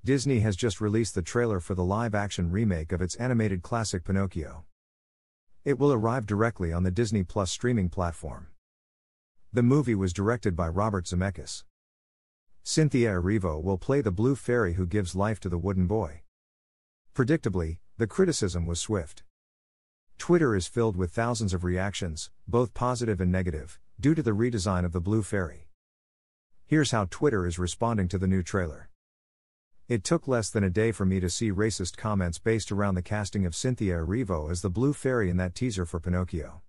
Disney has just released the trailer for the live-action remake of its animated classic Pinocchio. It will arrive directly on the Disney Plus streaming platform. The movie was directed by Robert Zemeckis. Cynthia Erivo will play the blue fairy who gives life to the wooden boy. Predictably, the criticism was swift. Twitter is filled with thousands of reactions, both positive and negative, due to the redesign of the blue fairy. Here's how Twitter is responding to the new trailer. It took less than a day for me to see racist comments based around the casting of Cynthia Erivo as the blue fairy in that teaser for Pinocchio.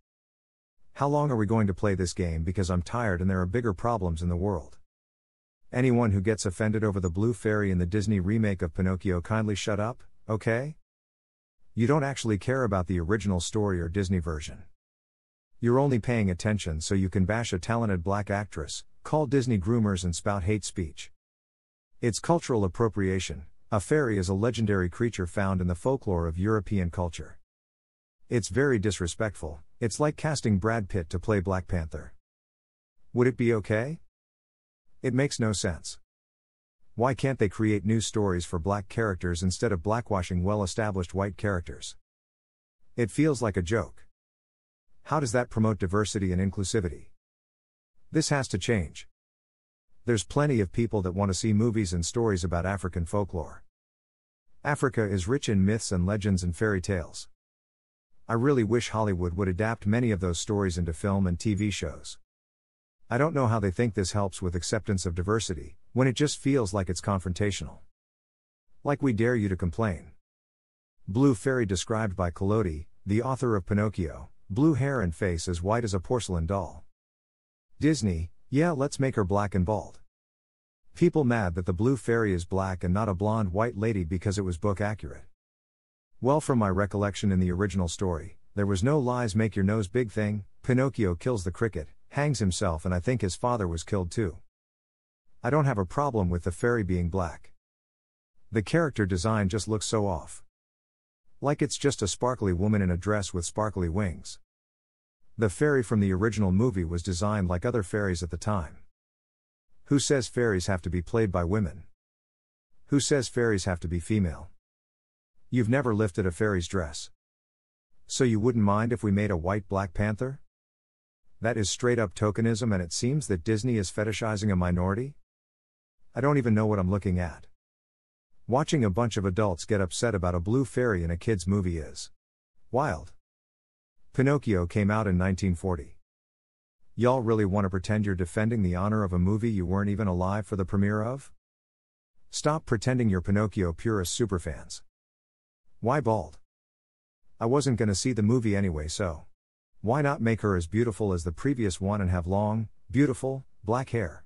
How long are we going to play this game because I'm tired and there are bigger problems in the world? Anyone who gets offended over the blue fairy in the Disney remake of Pinocchio, kindly shut up, okay? You don't actually care about the original story or Disney version. You're only paying attention so you can bash a talented black actress, call Disney groomers and spout hate speech. It's cultural appropriation. A fairy is a legendary creature found in the folklore of European culture. It's very disrespectful. It's like casting Brad Pitt to play Black Panther. Would it be okay? It makes no sense. Why can't they create new stories for black characters instead of blackwashing well-established white characters? It feels like a joke. How does that promote diversity and inclusivity? This has to change. There's plenty of people that want to see movies and stories about African folklore. Africa is rich in myths and legends and fairy tales. I really wish Hollywood would adapt many of those stories into film and TV shows. I don't know how they think this helps with acceptance of diversity, when it just feels like it's confrontational. Like we dare you to complain. Blue fairy described by Collodi, the author of Pinocchio, blue hair and face as white as a porcelain doll. Disney, yeah, let's make her black and bald. People mad that the blue fairy is black and not a blonde white lady because it was book accurate. Well, from my recollection in the original story, there was no lies make your nose big thing. Pinocchio kills the cricket, hangs himself, and I think his father was killed too. I don't have a problem with the fairy being black. The character design just looks so off. Like it's just a sparkly woman in a dress with sparkly wings. The fairy from the original movie was designed like other fairies at the time. Who says fairies have to be played by women? Who says fairies have to be female? You've never lifted a fairy's dress. So you wouldn't mind if we made a white Black Panther? That is straight up tokenism, and it seems that Disney is fetishizing a minority? I don't even know what I'm looking at. Watching a bunch of adults get upset about a blue fairy in a kids' movie is wild. Pinocchio came out in 1940. Y'all really want to pretend you're defending the honor of a movie you weren't even alive for the premiere of? Stop pretending you're Pinocchio purist superfans. Why bald? I wasn't gonna see the movie anyway, so why not make her as beautiful as the previous one and have long, beautiful, black hair?